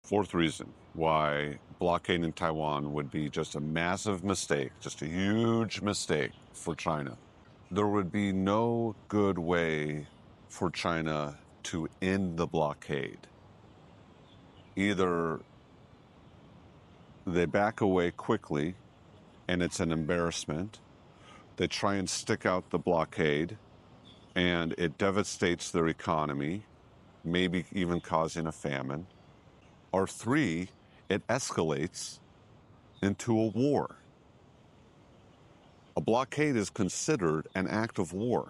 Fourth reason why blockading Taiwan would be just a massive mistake, just a huge mistake for China. There would be no good way for China to end the blockade. Either they back away quickly and it's an embarrassment. They try and stick out the blockade and it devastates their economy, maybe even causing a famine. Or three, it escalates into a war. A blockade is considered an act of war.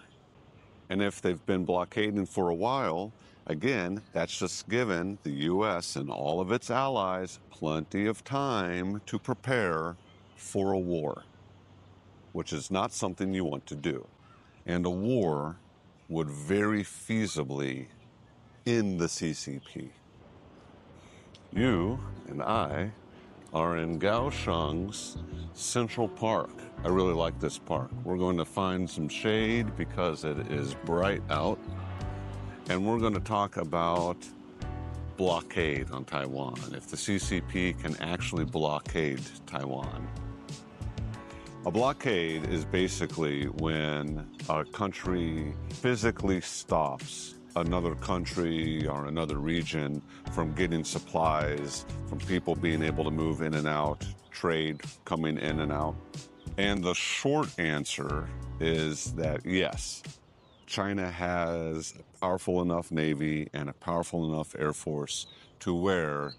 And if they've been blockading for a while, again, that's just given the U.S. and all of its allies plenty of time to prepare for a war, which is not something you want to do. And a war would very feasibly end the CCP. You and I are in Kaohsiung's Central Park. I really like this park. We're going to find some shade because it is bright out. And we're going to talk about blockade on Taiwan, if the CCP can actually blockade Taiwan. A blockade is basically when a country physically stops another country or another region from getting supplies, from people being able to move in and out, trade coming in and out. And the short answer is that yes, China has a powerful enough Navy and a powerful enough Air Force to where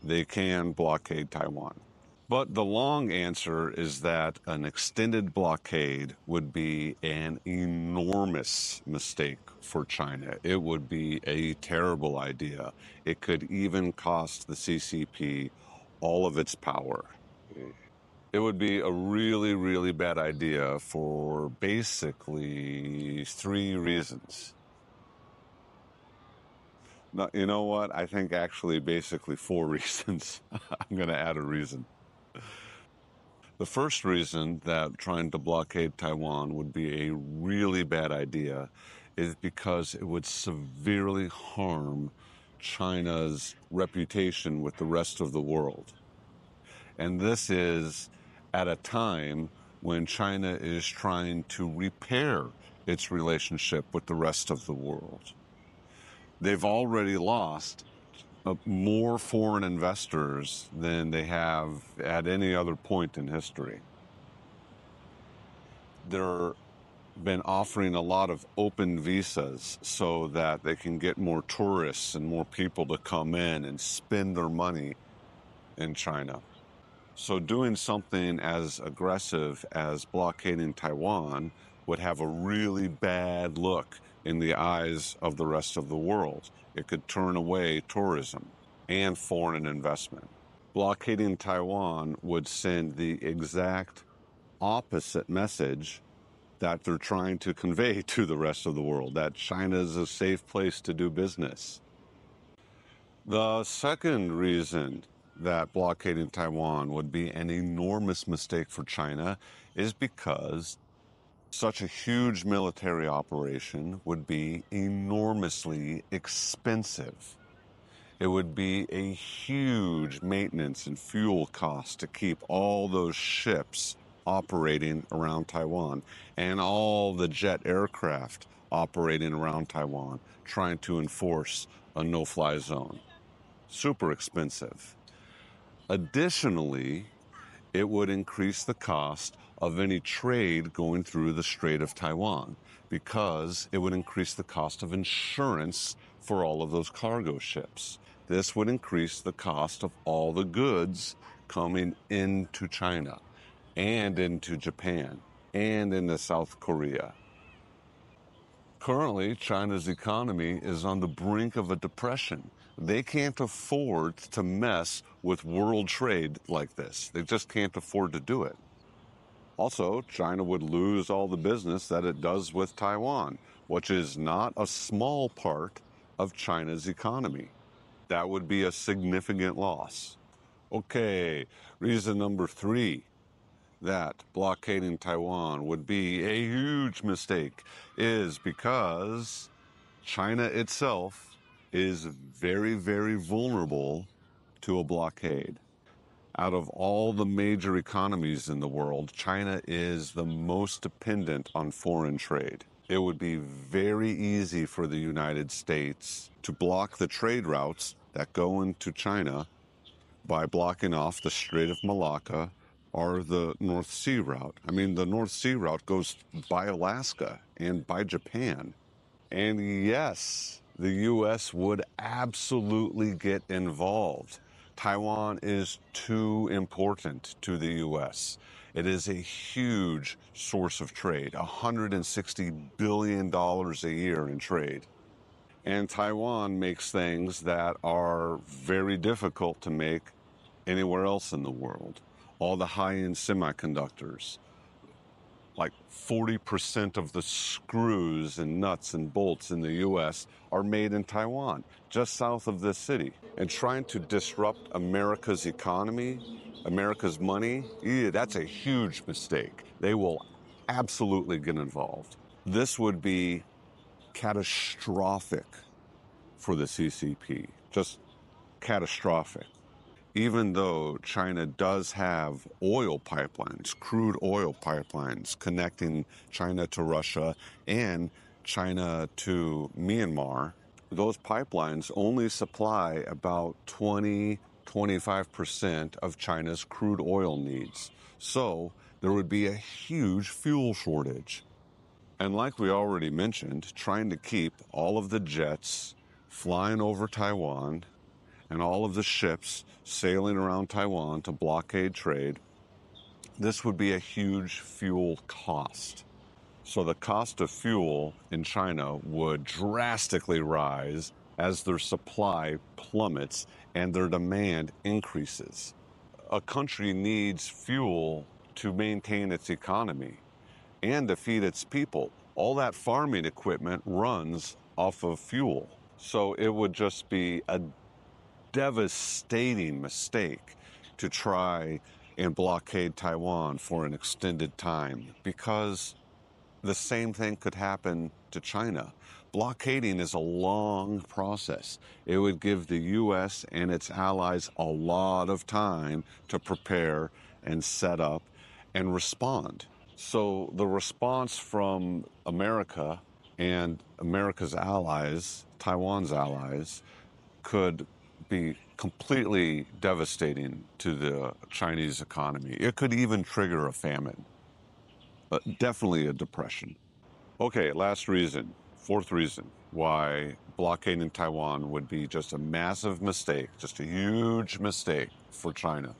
they can blockade Taiwan. But the long answer is that an extended blockade would be an enormous mistake for China. It would be a terrible idea. It could even cost the CCP all of its power. It would be a really, really bad idea for basically three reasons. No, you know what? I think actually basically four reasons. I'm going to add a reason. The first reason that trying to blockade Taiwan would be a really bad idea is because it would severely harm China's reputation with the rest of the world. And this is at a time when China is trying to repair its relationship with the rest of the world. They've already lost more foreign investors than they have at any other point in history. They've been offering a lot of open visas so that they can get more tourists and more people to come in and spend their money in China. So doing something as aggressive as blockading Taiwan would have a really bad look in the eyes of the rest of the world. It could turn away tourism and foreign investment. Blockading Taiwan would send the exact opposite message that they're trying to convey to the rest of the world, that China is a safe place to do business. The second reason that blockading Taiwan would be an enormous mistake for China is because such a huge military operation would be enormously expensive. It would be a huge maintenance and fuel cost to keep all those ships operating around Taiwan and all the jet aircraft operating around Taiwan, trying to enforce a no-fly zone. Super expensive. Additionally, it would increase the cost of any trade going through the Strait of Taiwan because it would increase the cost of insurance for all of those cargo ships. This would increase the cost of all the goods coming into China and into Japan and into South Korea. Currently, China's economy is on the brink of a depression. They can't afford to mess with world trade like this. They just can't afford to do it. Also, China would lose all the business that it does with Taiwan, which is not a small part of China's economy. That would be a significant loss. Okay, reason number 3 that blockading Taiwan would be a huge mistake is because China itself is very, very vulnerable to a blockade. Out of all the major economies in the world, China is the most dependent on foreign trade. It would be very easy for the United States to block the trade routes that go into China by blocking off the Strait of Malacca or the North Sea route. I mean, the North Sea route goes by Alaska and by Japan. And yes, the U.S. would absolutely get involved. Taiwan is too important to the U.S. It is a huge source of trade, $160 billion a year in trade. And Taiwan makes things that are very difficult to make anywhere else in the world. All the high-end semiconductors, like 40% of the screws and nuts and bolts in the U.S. are made in Taiwan, just south of this city. And trying to disrupt America's economy, America's money, that's a huge mistake. They will absolutely get involved. This would be catastrophic for the CCP, just catastrophic. Even though China does have oil pipelines, crude oil pipelines connecting China to Russia and China to Myanmar, those pipelines only supply about 20-25% of China's crude oil needs. So there would be a huge fuel shortage. And like we already mentioned, trying to keep all of the jets flying over Taiwan and all of the ships sailing around Taiwan to blockade trade, this would be a huge fuel cost. So the cost of fuel in China would drastically rise as their supply plummets and their demand increases. A country needs fuel to maintain its economy and to feed its people. All that farming equipment runs off of fuel. So it would just be a devastating mistake to try and blockade Taiwan for an extended time, because the same thing could happen to China. Blockading is a long process. It would give the U.S. and its allies a lot of time to prepare and set up and respond. So the response from America and America's allies, Taiwan's allies, could be completely devastating to the Chinese economy. It could even trigger a famine, but definitely a depression. Okay, last reason, fourth reason why blockading Taiwan would be just a massive mistake, just a huge mistake for China.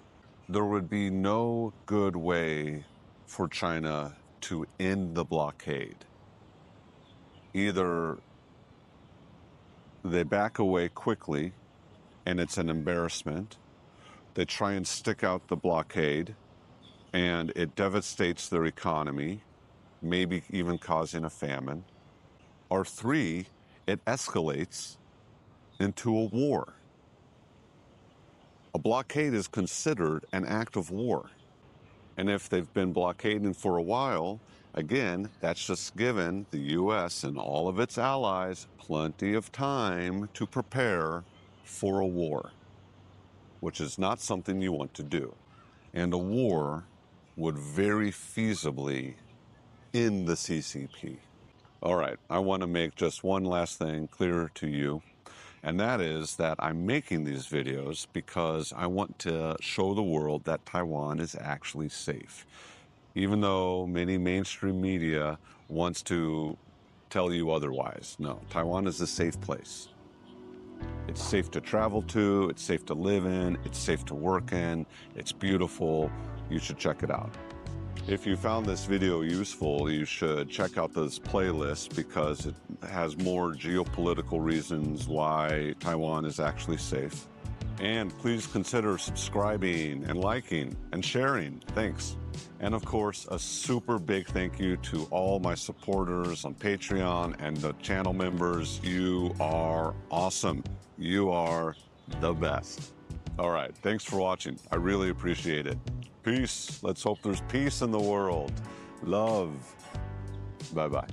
There would be no good way for China to end the blockade. Either they back away quickly and it's an embarrassment, they try and stick out the blockade and it devastates their economy, maybe even causing a famine, or three, it escalates into a war. A blockade is considered an act of war. And if they've been blockading for a while, again, that's just given the U.S. and all of its allies plenty of time to prepare for a war, which is not something you want to do. And a war would very feasibly end the CCP. All right, I want to make just one last thing clear to you, and that is that I'm making these videos because I want to show the world that Taiwan is actually safe. Even though many mainstream media wants to tell you otherwise. No, Taiwan is a safe place. It's safe to travel to, it's safe to live in, it's safe to work in, it's beautiful. You should check it out. If you found this video useful, you should check out this playlist because it has more geopolitical reasons why Taiwan is actually safe. And please consider subscribing and liking and sharing. Thanks. And of course, a super big thank you to all my supporters on Patreon and the channel members. You are awesome. You are the best. All right, thanks for watching. I really appreciate it. Peace. Let's hope there's peace in the world. Love. Bye-bye.